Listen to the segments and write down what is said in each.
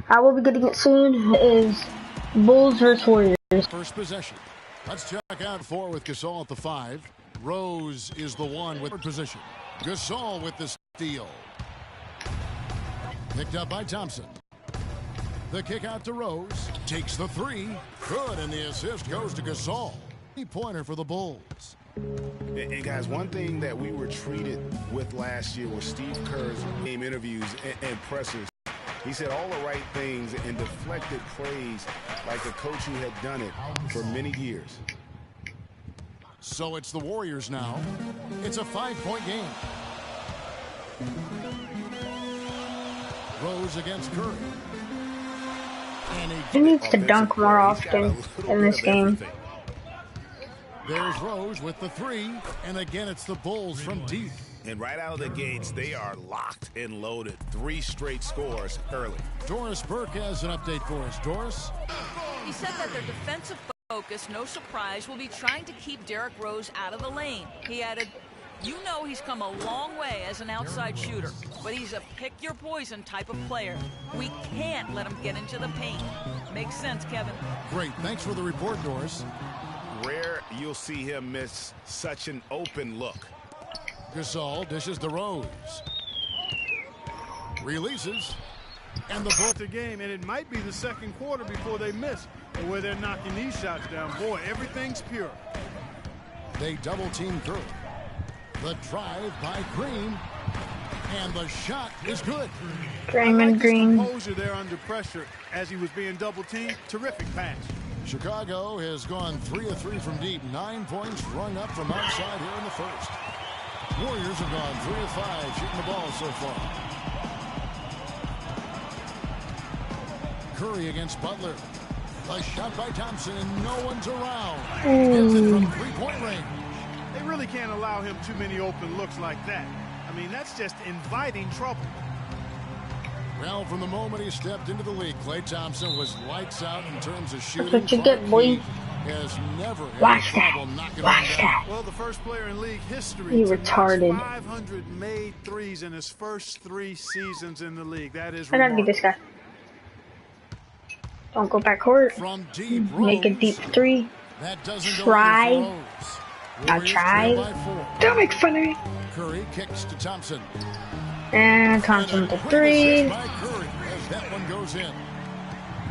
I will be getting it soon. Is Bulls vs Warriors. First possession. Let's check out 4 with Gasol at the 5. Rose is the 1 with position. Gasol with the steal. Picked up by Thompson. The kick out to Rose. Takes the 3. Good, and the assist goes to Gasol. Pointer for the Bulls. And guys, one thing that we were treated with last year was Steve Kerr's game interviews and pressers. He said all the right things and deflected praise like a coach who had done it for many years. So it's the Warriors now. It's a 5-point game. Rose against Curry. He needs to dunk more often in this game. There's Rose with the 3, and again it's the Bulls from deep. And right out of the gates, they are locked and loaded. 3 straight scores early. Doris Burke has an update for us. Doris? He said that their defensive focus, no surprise, will be trying to keep Derrick Rose out of the lane. He added, you know he's come a long way as an outside shooter, but he's a pick-your-poison type of player. We can't let him get into the paint. Makes sense, Kevin. Great. Thanks for the report, Doris. Rare you'll see him miss such an open look. Gasol dishes the Rose. Releases. And the Bulls game, and it might be the second quarter before they miss, and where they're knocking these shots down. Boy, everything's pure. They double-team Curry. The drive by Green. And the shot is good. Draymond Green. Composure there under pressure as he was being double-teamed. Terrific pass. Chicago has gone 3 of 3 from deep. 9 points rung up from outside here in the first. Warriors have gone 3 of 5 shooting the ball so far. Curry against Butler. A shot by Thompson, and no one's around. Gets it from 3-point range. They really can't allow him too many open looks like that. I mean, that's just inviting trouble. Well, from the moment he stepped into the league, Klay Thompson was lights out in terms of shooting. That's what you get, boy. Has never had Watch a problem knocking Watch him down. that. Well, the first player in league history You to retarded. 500 made threes in his first 3 seasons in the league. That is I gotta beat this guy. Don't go back court. From deep, Make a Rose. deep 3. That doesn't Try. go in for Rose. Now Warriors try. trail by 4. Don't make fun of me. Curry kicks to Thompson. And Thompson with the 3. By Curry as that one goes in.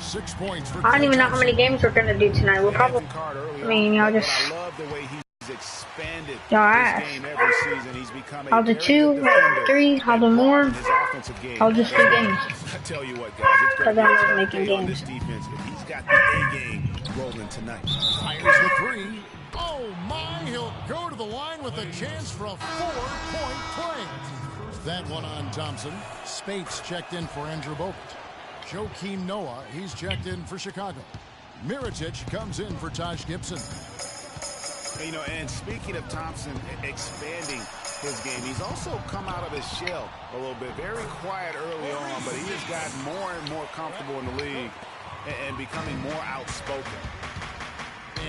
6 points for I don't even know how Thompson. many games we're gonna do tonight. We'll probably. I mean, y'all just. I love the way he's expanded Y'all this game every season. He's become a I'll do very 2, good defender 3. I'll do more. in his offensive game. I'll just do games. I tell you what, guys, it's going Because to I be a love tough making day on games. this defense if he's got the A game rolling tonight. Fires the 3. Oh my, he'll go to the line with a chance for a 4-point play. That one on Thompson. Spates checked in for Andrew Bogut. Joakim Noah, he's checked in for Chicago. Mirotic comes in for Taj Gibson. You know, and speaking of Thompson expanding his game, he's also come out of his shell a little bit. Very quiet early on, but he has gotten more and more comfortable in the league and becoming more outspoken.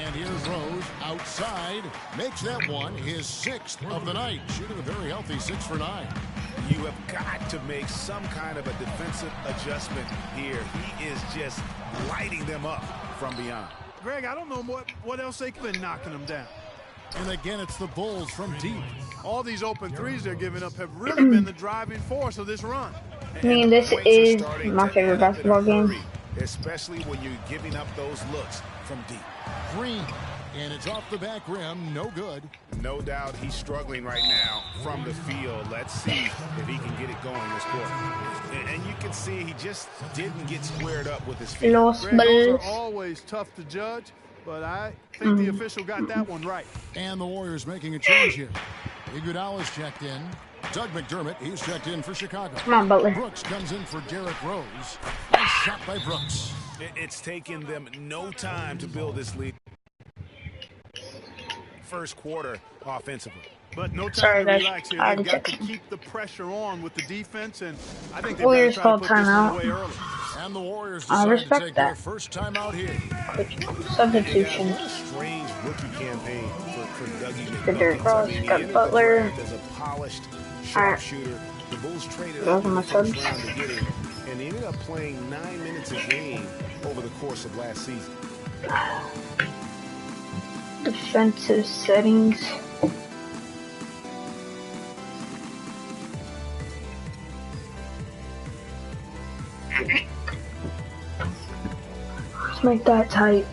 And here's Rose outside. Makes that one his 6th of the night. Shooting a very healthy 6 for 9. You have got to make some kind of a defensive adjustment here. He is just lighting them up from beyond. Greg, I don't know what else they could be knocking them down. And again, it's the Bulls from deep. All these open threes they're giving up have really been the driving force of this run. I mean, this is my favorite basketball game. Especially when you're giving up those looks from deep. Green, and it's off the back rim, no good. No doubt he's struggling right now from the field. Let's see if he can get it going this quarter. And you can see he just didn't get squared up with his feet. Los Greg, those Bulls. are always tough to judge, but I think the official got that one right. And the Warriors making a change here. Iguodala's checked in. Doug McDermott, he's checked in for Chicago. Come on, Butler. Brooks comes in for Derrick Rose. Nice shot by Brooks. It's taken them no time to build this lead. First quarter offensively. But no time Sorry, to guys. relax here. I They've already got to checked. keep the pressure on with the defense, and I think they've Warriors got to try to called put this timeout. away early. And the Warriors I decide to respect take their that. first time out here. Quick substitution. What a strange rookie campaign for Dougie For Derrick McDermott. Rose, he got ended the Butler. draft as a polished Alright. sharpshooter. The Bulls traded Those up are in my the first subs. round to get him. and he ended up playing 9 minutes a game over the course of last season. Defensive settings. Let's make that tight.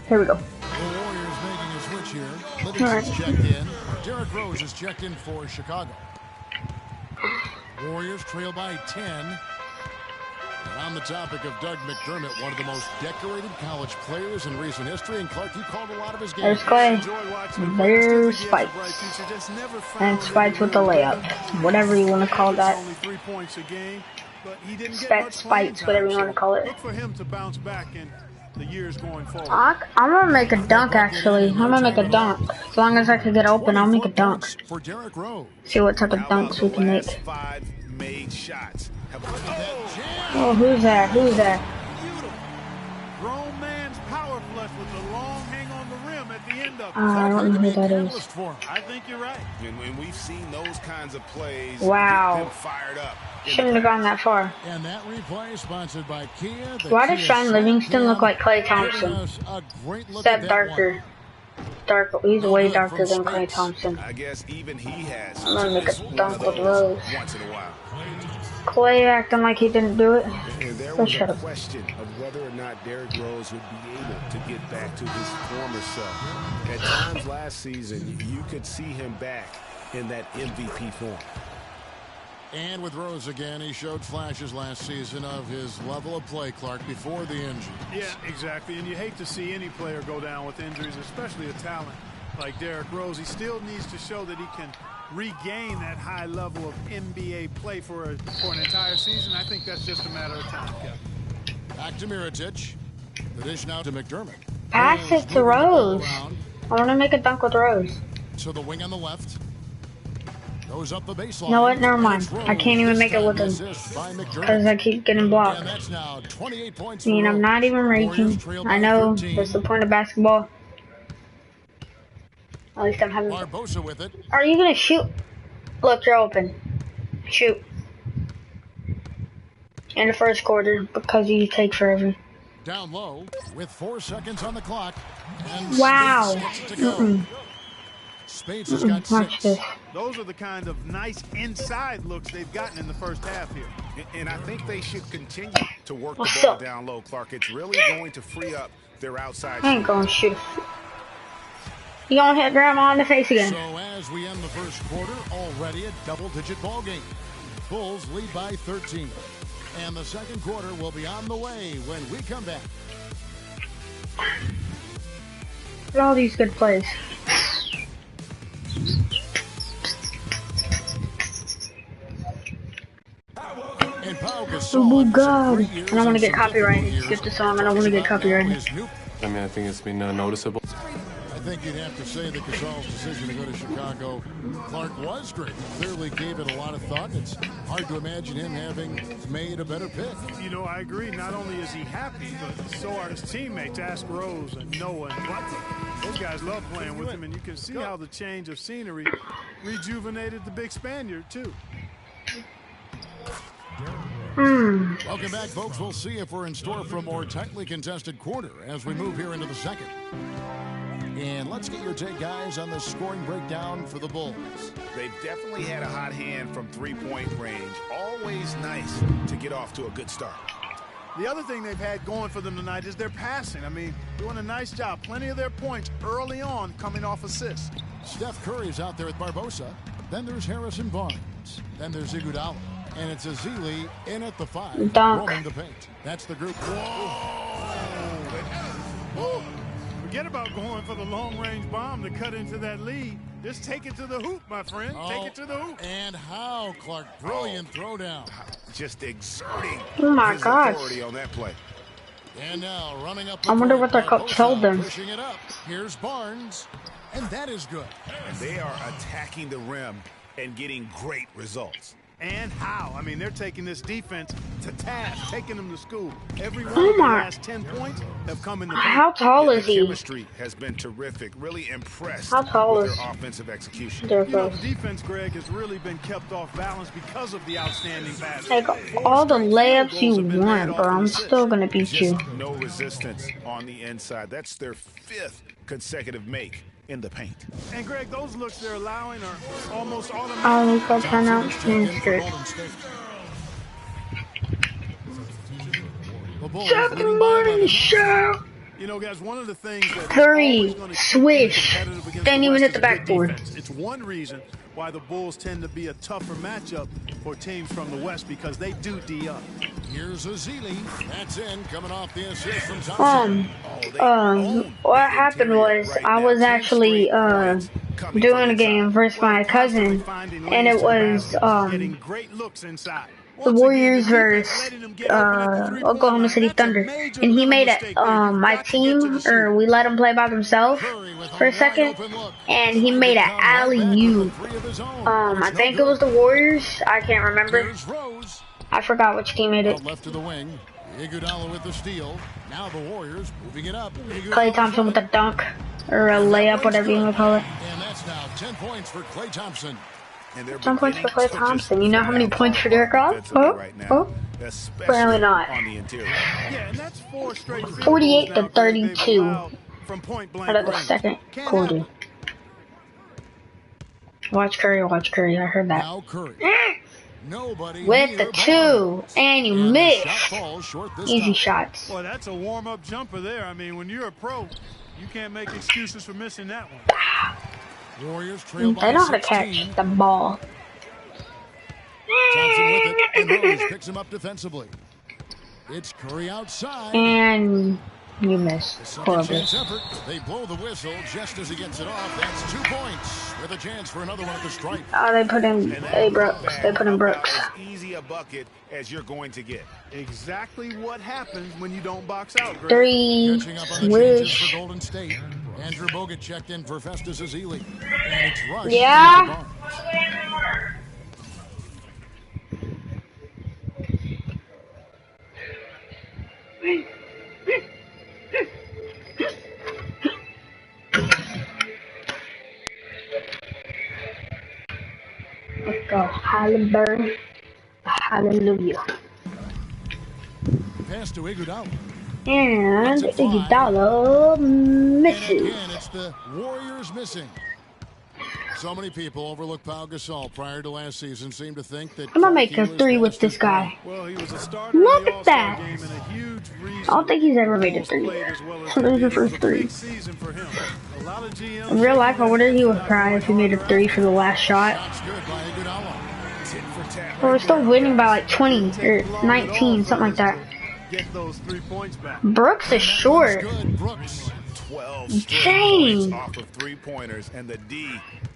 Here we go. The Warriors making a switch here. Livingston's checked in. Derrick Rose is checked in for Chicago. Warriors trail by 10. And on the topic of Doug McDermott, one of the most decorated college players in recent history, and Clark, you called a lot of his games. There's Clay. There's Spikes. And Spikes with the layup. Whatever you want to call that. Spikes, whatever you want to call it. Look for him to bounce back in the years going forward. I'm going to make a dunk, actually. I'm going to make a dunk. As long as I can get open, I'll make a dunk. See what type of dunks we can make. Oh, who's there? Who's there? Grown man's power flush with a long hang on the rim at the end of it. I don't know who that is. I think you're right. And we've seen those kinds of plays. Wow. Get them fired up. Shouldn't have gone that far. And that replay sponsored by Kia. Why does Sean Livingston look like Klay Thompson? Except darker. He's way darker than Klay Thompson. I guess even he has. I'm gonna make a dunk with Rose. Once in a while. Klay acting like he didn't do it. And there was a question of whether or not Derrick Rose would be able to get back to his former self. At times last season, you could see him back in that MVP form. And with Rose again, he showed flashes last season of his level of play, Clark, before the injury. Yeah, exactly. And you hate to see any player go down with injuries, especially a talent like Derrick Rose. He still needs to show that he can regain that high level of NBA play for an entire season. I think that's just a matter of time, Kevin. Back to Mirotic. The dish now to McDermott. Pass it to Rose. I want to make a dunk with Rose. To the wing on the left. Goes up the baseline. You know what? Never mind. I can't even make it with him. Because I keep getting blocked. I mean, I'm not even reaching. I know. That's the point of basketball. At least I'm having... Barbosa with it. Are you going to shoot? Look, you're open. Shoot. In the first quarter, because you take forever. Down low with 4 seconds on the clock. And wow. Spades has got 6. Those are the kind of nice inside looks they've gotten in the first half here. And I think they should continue to work the ball down low, Clark. It's really going to free up their outside. I ain't going to shoot. You gonna hit Grandma in the face again. So as we end the first quarter, already a double-digit ball game. Bulls lead by 13. And the second quarter will be on the way when we come back. Look at all these good plays. Oh my God. I don't want to get copyrighted. Skip the song. I don't want to get copyrighted. I mean, I think it's been noticeable. I think you'd have to say that Gasol's decision to go to Chicago, Clark, was great. Clearly gave it a lot of thought. It's hard to imagine him having made a better pick. You know, I agree. Not only is he happy, but so are his teammates. Ask Rose and Noah and Butler. Those guys love playing with him, and you can see how the change of scenery rejuvenated the big Spaniard, too. Welcome back, folks. We'll see if we're in store for a more tightly contested quarter as we move here into the second. And let's get your take, guys, on the scoring breakdown for the Bulls. They've definitely had a hot hand from three-point range. Always nice to get off to a good start. The other thing they've had going for them tonight is their passing. I mean, doing a nice job. Plenty of their points early on coming off assists. Steph Curry's out there with Barbosa. Then there's Harrison Barnes. Then there's Iguodala. And it's Azili in at the 5. Rolling the paint. That's the group. Whoa! Forget about going for the long-range bomb to cut into that lead. Just take it to the hoop, my friend. Take it to the hoop. And how, Clark? Brilliant throwdown. Just exerting his authority on that play. And now running up. I wonder what their coach told them. Pushing it up. Here's Barnes. And that is good. And they are attacking the rim and getting great results. And how? I mean, they're taking this defense to task, taking them to school. Every one Oh of their my. last 10 points have come in the paint. How tall The is he? chemistry has been terrific. Really impressed How tall with is their offensive execution. Derrick You know, Rose? the defense, Greg, has really been kept off balance because of the outstanding pass. Like, 4 all the straight field layups you goals have been made want, off bro. an I'm assist. still gonna beat you. Just no resistance on the inside. That's their 5th consecutive make in the paint. And Greg, those looks they're allowing are almost automatic. I'll go turn out Thompson and is checked in for skirt. Golden State. The Bulls Saturday leading by morning 11. show. You know, guys, one of the things that's Three. always going to keep Swish. them competitive against Didn't the even West hit is the a good backboard. defense. It's one reason why the Bulls tend to be a tougher matchup for teams from the West because they do D up. Here's Azili. That's in, coming off the assist from Thompson. What happened was I was actually doing a game versus my cousin, and it was getting great looks inside. the Warriors versus Oklahoma City Thunder, and he made it my team, or we let him play by themselves for a second, and he made an alley-oop. I think it was the Warriors. I can't remember. Here's Rose. I forgot which team made it. Out left to the wing. Iguodala with the steal. Now the Warriors moving it up. Klay Thompson with a dunk, or a layup, whatever you want to call it. And that's now 10 points for Klay Thompson. And they're 10 points for beginning Klay to Thompson. just You know how many points for Derrick Rose? offensively right now, especially Apparently not. on the interior. Yeah, and that's 4 straight field 48 goals to now, Greg, they've 32 allowed from point blank out of the range. second Can't quarter. happen. Watch Curry, watch Curry. I heard that. Now Curry. Nobody With the near 2, and you And the missed. shot falls short this Easy time. shots. Well, that's a warm-up jumper there. I mean, when you're a pro, you can't make excuses for missing that one. Warriors trail by They know how to 16. catch the ball. Thompson with it, and Rose picks him up defensively. It's Curry outside. And you missed. Second Horrible. chance effort. They blow the whistle just as he gets it off. That's 2 points with a chance for another one at the stripe. Oh, they put in Brooks. They put in Brooks. As easy a bucket as you're going to get. Exactly what happens when you don't box out, Greg. 3, Catching up on the changes for swish. Golden State. Andrew Bogut checked in for Festus Ezeli. And it's rushed. Yeah. into Barnes. Let's go. Halliburton. Hallelujah. Pass to Iguodala. And Iguodala And misses. again, it's the Warriors missing. So many people overlook Pau Gasol prior to last season seem to think that I'm gonna make a he was 3 with past this his prime. guy. Well, he was a starter Look in the at All-Star that. game and a huge reason. I don't think he's ever made a Bulls 3. played as well as So they there's did. the It was first a 3. big season for him. A lot of GMs In real life, I wonder he would cry if he made a 3 for the last shot. Shots good by Iguodala. Tit for tat. But we're still winning by like 20 or 19, something like that. Get those 3 points back. Brooks is short. Good, Brooks. 12 straight Dang. points off of 3-pointers, and the D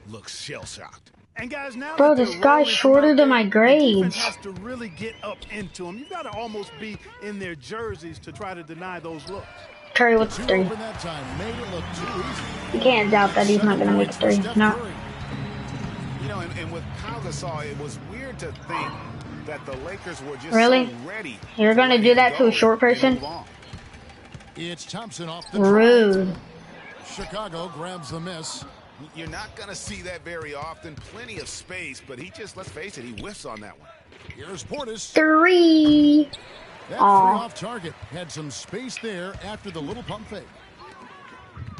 looks shell-shocked. And guys, now Bro, that this they're guy's rolling shorter from out than my there, the grades. defense has to really get up into them. You've got to almost be in their jerseys to try to deny those looks. Curry with the Two 3. open that time. Made it look too easy. You can't doubt that he's not gonna make a 3. No. You know, and with Pau Gasol, it was weird to think that the Lakers were just Really? so ready. You're gonna do that to a short person? It's Thompson off the Rude. drive. Chicago grabs the miss. You're not going to see that very often. Plenty of space, but he just, let's face it, he whiffs on that one. Here's Portis. 3. That Aw. three off target. Had some space there after the little pump fake.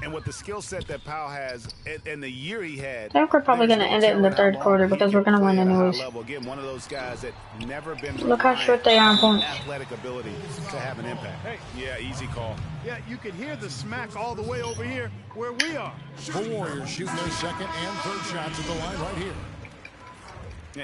And with the skill set that Pau has and the year he had, I think we're probably there's gonna no end it in the telling how third long quarter he because can we're gonna play win at a high anyways. level. Again, one of those guys that never been Look how reliant short they are on on points. athletic ability to have an impact. Hey. Yeah, easy call. Yeah, you could hear the smack all the way over here where we are. The Warriors shooting their second and third shots at the line right here.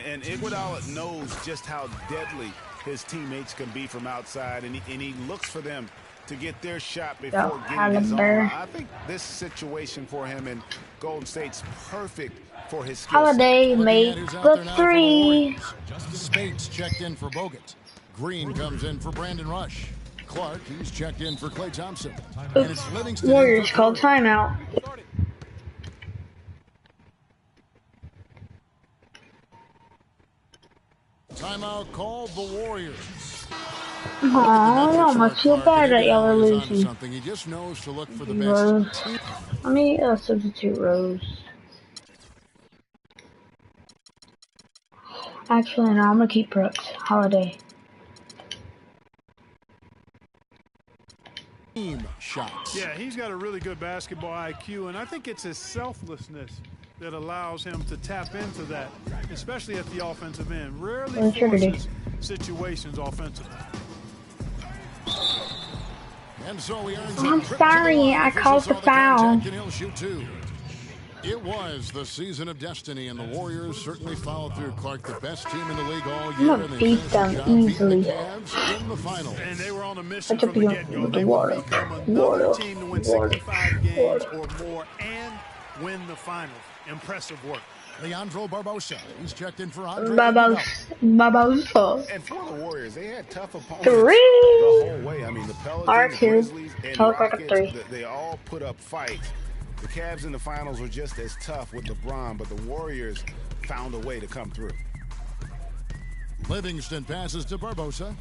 And Iguodala knows just how deadly his teammates can be from outside, and he looks for them to get their shot before getting his own. Halliburton. I think this situation for him in Golden State's perfect for his skill set. Holiday Looking made at who's out there the now for the 3. Warriors. Spates checked in for Bogut. Green comes in for Brandon Rush. Clark, he's checked in for Klay Thompson. And it's Livingston in Warriors for called Curry. timeout. now called the Warriors. Oh, I almost feel bad that y'all are losing. Something. He just knows to look for the Rose. best team. Let me substitute Rose. Actually, no, I'm gonna keep Brooks. Holiday. Shots. Yeah, he's got a really good basketball IQ, and I think it's his selflessness that allows him to tap into that, especially at the offensive end. Rarely forces situations offensively. And so he earns I'm sorry, I called the foul. It was the season of destiny, and the Warriors certainly followed through. Clark, the best team in the league all year, I'm gonna beat them easily. The Cavs in the finals. And they were on a mission from the get-go. They would become another team to win 65 games or more and win the finals. Impressive work. Leandro Barbosa, he's checked in for Andre. Barbosa. And for the Warriors, they had tough opponents 3. the whole way. I mean, the Pelicans, R2. Grizzlies, and Rockets, 3. they all put up fights. The Cavs in the finals were just as tough with LeBron, but the Warriors found a way to come through. Livingston passes to Barbosa.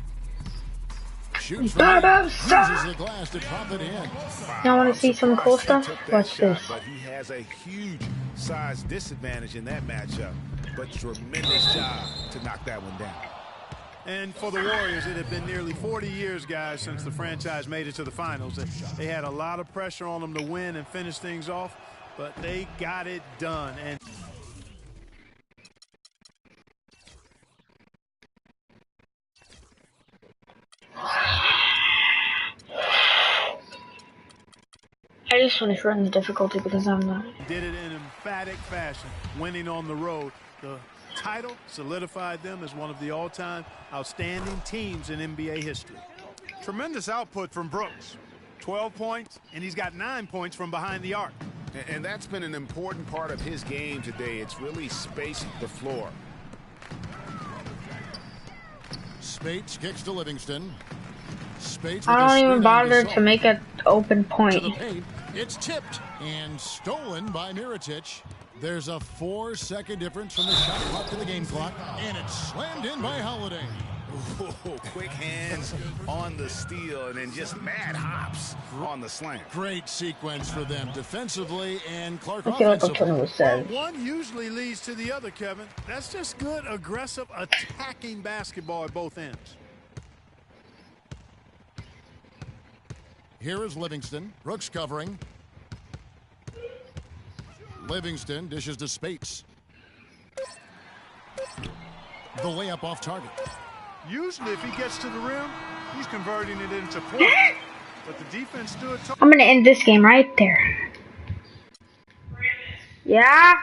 Shoots from uses the glass to drop it in. Y'all want to see some cool stuff? Watch this. But he has a huge size disadvantage in that matchup. But tremendous job to knock that one down. And for the Warriors, it had been nearly 40 years, guys, since the franchise made it to the finals. They had a lot of pressure on them to win and finish things off, but they got it done. And I just want to shorten the difficulty because I'm not. did it in emphatic fashion, winning on the road. The title solidified them as one of the all-time outstanding teams in NBA history. Tremendous output from Brooks. 12 points, and he's got 9 points from behind the arc. And that's been an important part of his game today. It's really spacing the floor. Spates kicks to Livingston. Spates I don't even bother to make an open point. To the paint. It's tipped and stolen by Mirotic. There's a 4-second difference from the shot clock to the game clock, and it's slammed in by Holiday. Ooh, quick hands on the steal, and then just mad hops on the slam. Great sequence for them defensively, and Clark I feel like I'm offensively. turning with Savage. One usually leads to the other, Kevin. That's just good, aggressive, attacking basketball at both ends. Here is Livingston. Brooks covering. Livingston dishes to Spates. The layup off target. Usually, if he gets to the rim, he's converting it into points. But the defense stood tall. I'm gonna end this game right there. Yeah.